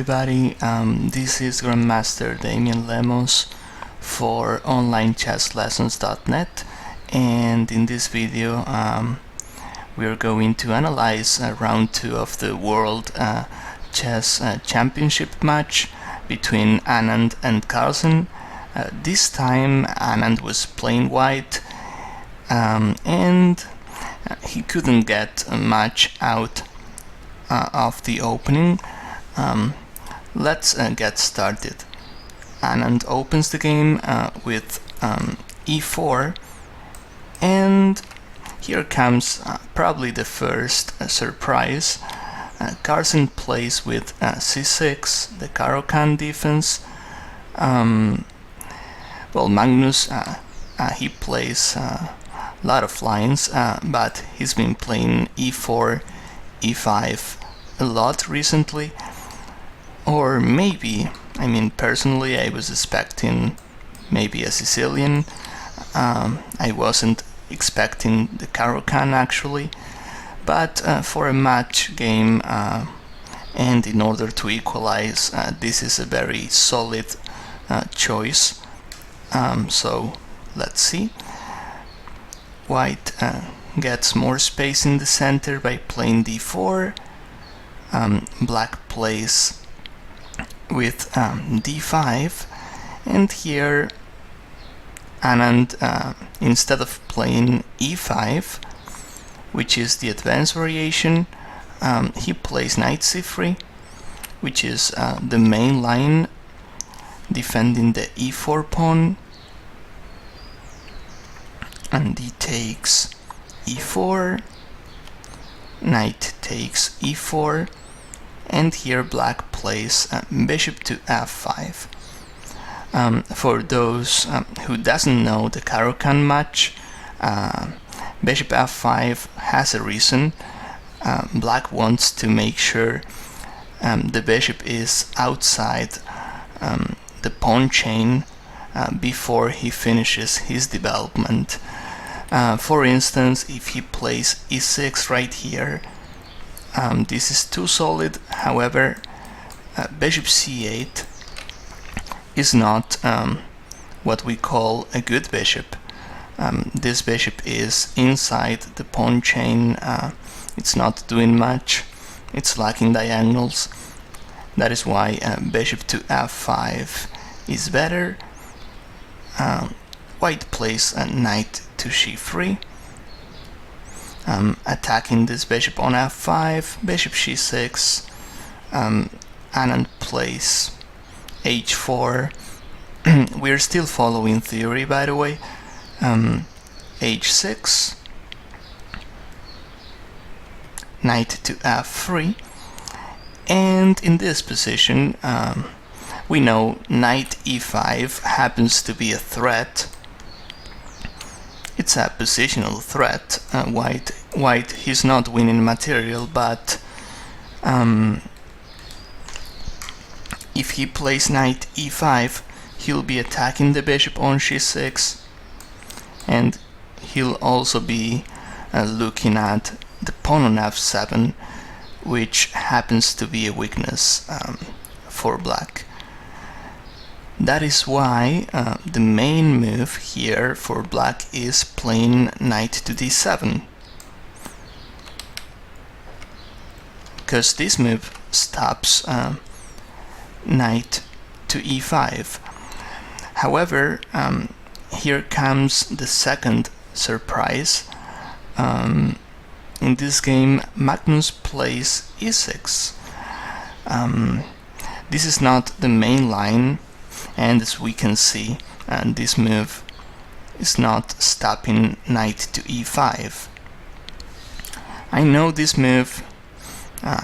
everybody, this is Grandmaster Damian Lemos for onlinechesslessons.net, and in this video we're going to analyze round 2 of the World Chess Championship match between Anand and Carlsen. This time Anand was playing white and he couldn't get much out of the opening. Let's get started. Anand opens the game with e4, and here comes probably the first surprise. Carlsen plays with c6, the Caro-Kann defense. Well, Magnus he plays a lot of lines, but he's been playing e4, e5 a lot recently. Or maybe, personally I was expecting maybe a Sicilian. I wasn't expecting the Caro-Kann actually, but for a match game and in order to equalize, this is a very solid choice. So let's see. White gets more space in the center by playing d4. Black plays with d5, and here Anand, instead of playing e5, which is the advanced variation, he plays knight c3, which is the main line defending the e4 pawn, and he takes e4, knight takes e4, and here black plays bishop to f5. For those who doesn't know the Caro-Kann match, bishop f5 has a reason. Black wants to make sure the bishop is outside the pawn chain before he finishes his development. For instance, if he plays e6 right here, this is too solid. However, bishop c8 is not what we call a good bishop. This bishop is inside the pawn chain. It's not doing much. It's lacking diagonals. That is why bishop to f5 is better. White plays a knight to c3, attacking this bishop on f5, bishop c6. Anand plays h4. We're still following theory, by the way. h6, knight to f3, and in this position we know knight e5 happens to be a threat. It's a positional threat. White he's not winning material, but if he plays knight e5, he'll be attacking the bishop on c6, and he'll also be looking at the pawn on f7, which happens to be a weakness for black. That is why the main move here for black is playing knight to d7, because this move stops knight to e5. However, here comes the second surprise. In this game, Magnus plays e6. This is not the main line, and as we can see, this move is not stopping knight to e5. I know this move,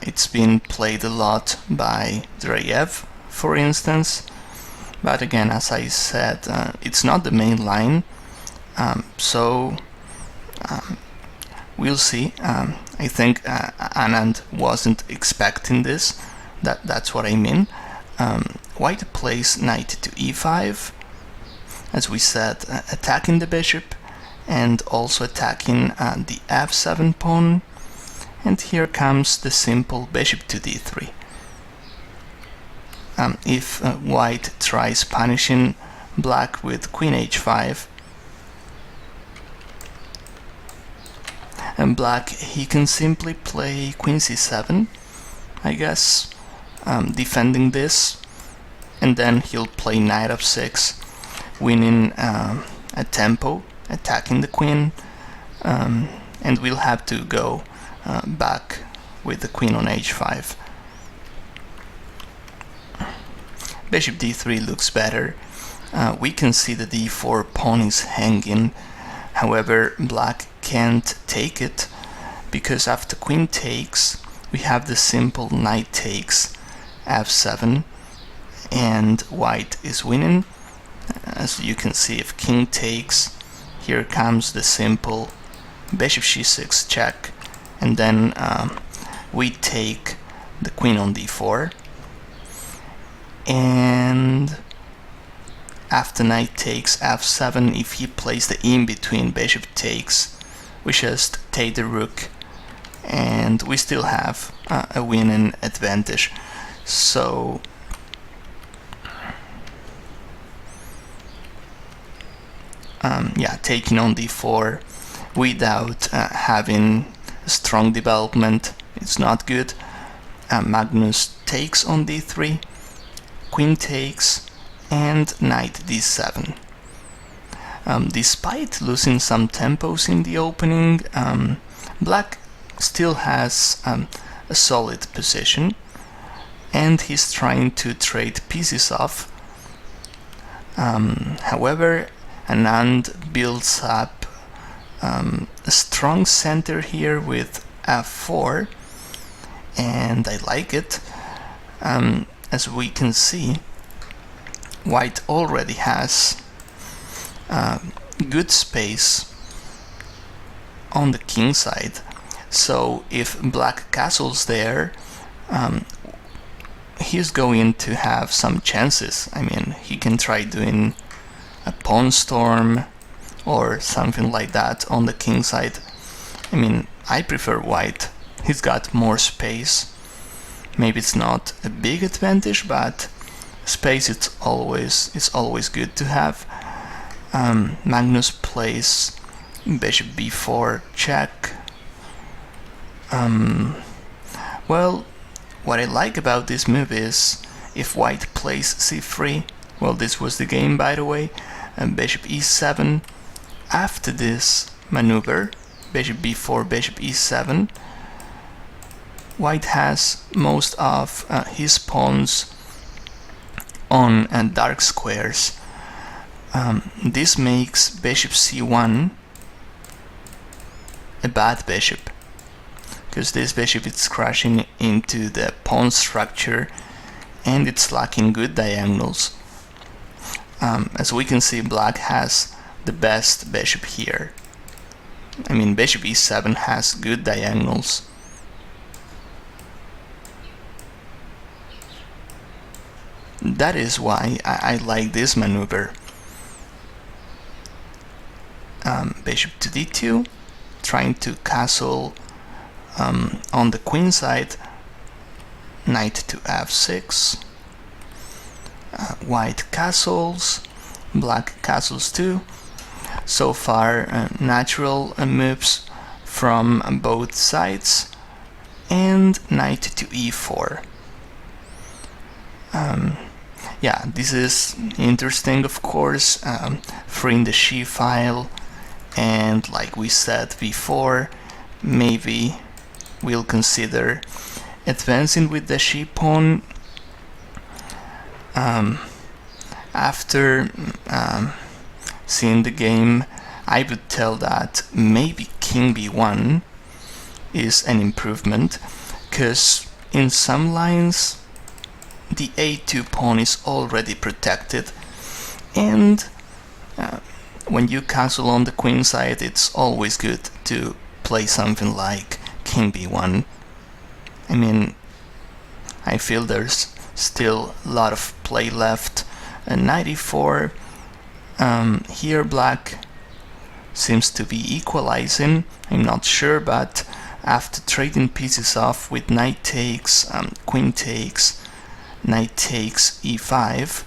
it's been played a lot by Drayev, for instance, but again, as I said, it's not the main line, so we'll see. I think Anand wasn't expecting this. That's what I mean. White plays knight to e5, as we said, attacking the bishop and also attacking the f7 pawn, and here comes the simple bishop to d3. if white tries punishing black with queen h5, and black, he can simply play queen c7, I guess, defending this, and then he'll play knight f6, winning a tempo, attacking the queen, and we'll have to go back with the queen on h5. Bishop d3 looks better. We can see the d4 pawn is hanging. However, black can't take it, because after queen takes, we have the simple knight takes f7, and white is winning. As you can see, if king takes, here comes the simple bishop c6 check, and then we take the queen on d4, and after knight takes f7, if he plays the in-between bishop takes, we just take the rook, and we still have a winning advantage. So yeah, taking on d4 without having a strong development, it's not good. Magnus takes on d3, queen takes, and knight d7. Despite losing some tempos in the opening, black still has a solid position, and he's trying to trade pieces off. However, Anand builds up a strong center here with f4, and I like it. As we can see, white already has good space on the king side, so if black castles there, he's going to have some chances. I mean, he can try doing a pawn storm or something like that on the king side. I mean, I prefer white. He's got more space. Maybe it's not a big advantage, but space it's always good to have. Magnus plays bishop b4 check. Well, what I like about this move is if white plays c3, well, this was the game, by the way, and bishop e7. After this maneuver, bishop b4, bishop e7, white has most of his pawns on dark squares. This makes bishop c1 a bad bishop, because this bishop is crashing into the pawn structure and it's lacking good diagonals. As we can see, black has the best bishop here. I mean, bishop e7 has good diagonals. That is why I like this maneuver. Bishop to d2, trying to castle on the queen side. Knight to f6. White castles, black castles too. So far, natural moves from both sides, and knight to e4. Yeah, this is interesting, of course, freeing the she file, and like we said before, maybe we'll consider advancing with the she pawn. After seeing the game, I would tell that maybe king b1 is an improvement, because in some lines the a2 pawn is already protected, and when you castle on the queen side, it's always good to play something like king b1. I mean, I feel there's still a lot of play left. Knight e4. Here black seems to be equalizing, I'm not sure, but after trading pieces off with knight takes, queen takes, knight takes e5.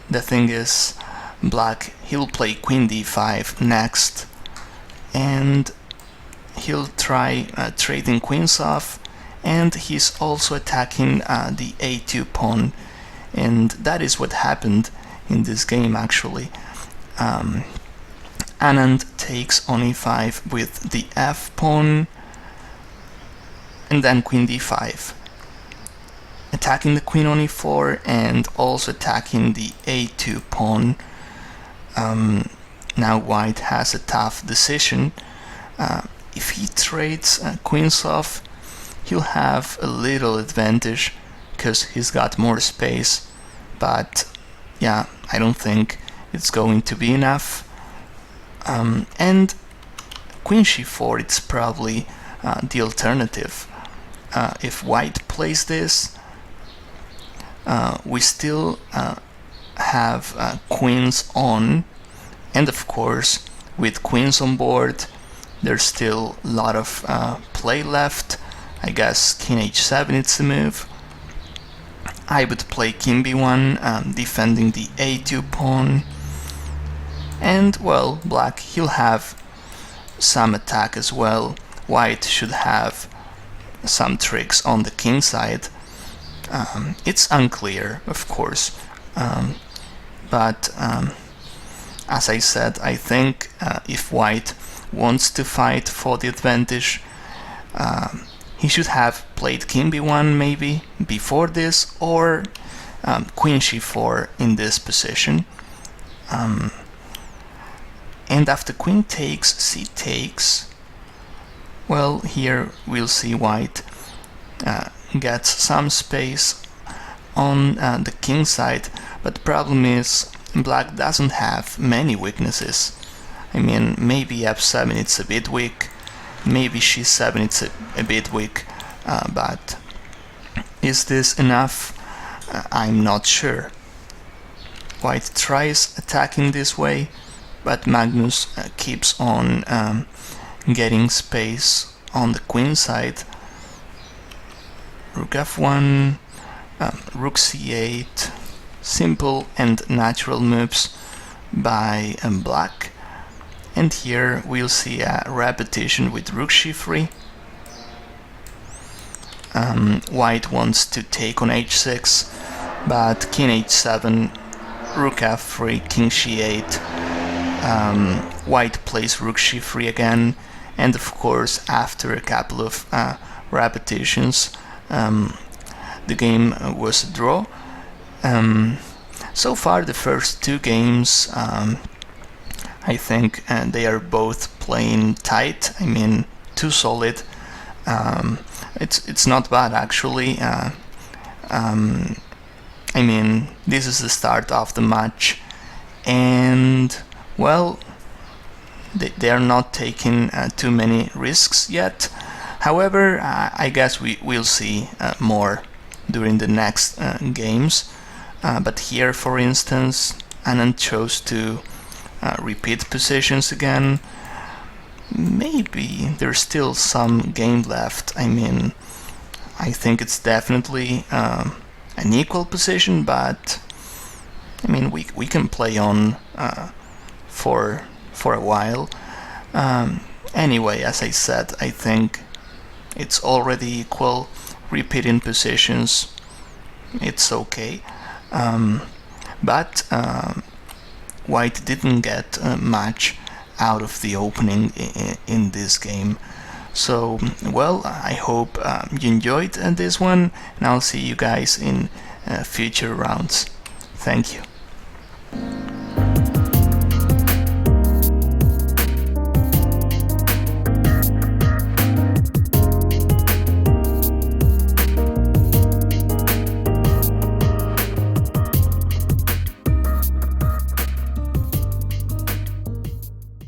The thing is, black, he'll play queen d5 next, and he'll try trading queens off, and he's also attacking the a2 pawn, and that is what happened in this game actually. Anand takes on e5 with the f pawn, and then queen d5, attacking the queen on e4 and also attacking the a2 pawn. Now white has a tough decision. If he trades queens off, he'll have a little advantage because he's got more space, but yeah, I don't think it's going to be enough. And queen c4, it's probably the alternative. If white plays this, we still have queens on, and of course with queens on board there's still a lot of play left. I guess king h7 it's a move. I would play king b1, defending the a2 pawn, and well, black, he'll have some attack as well. White should have some tricks on the king side. It's unclear, of course, but as I said, I think if white wants to fight for the advantage, he should have played king b1 maybe before this, or queen c4 in this position. And after queen takes, c takes, well, here we'll see white gets some space on the king side, but the problem is black doesn't have many weaknesses. I mean, maybe f7 it's a bit weak, maybe c7 it's a bit weak, but is this enough? I'm not sure. White tries attacking this way, but Magnus keeps on getting space on the queen side. Rook f1, rook c8, simple and natural moves by black. And here we'll see a repetition with rook c3. White wants to take on h6, but king h7, rook f3, king c8. White plays rook c3 again, and of course after a couple of repetitions the game was a draw. So far the first two games, I think they are both playing tight. I mean, too solid. It's not bad actually. I mean, this is the start of the match, and well, they are not taking too many risks yet. However, I guess we'll see more during the next games. But here, for instance, Anand chose to repeat positions again. Maybe there's still some game left. I mean, I think it's definitely an equal position, but I mean, we can play on for a while. Anyway, as I said, I think it's already equal. Repeating positions, it's okay. But white didn't get much out of the opening in this game. So, well, I hope you enjoyed this one, and I'll see you guys in future rounds. Thank you.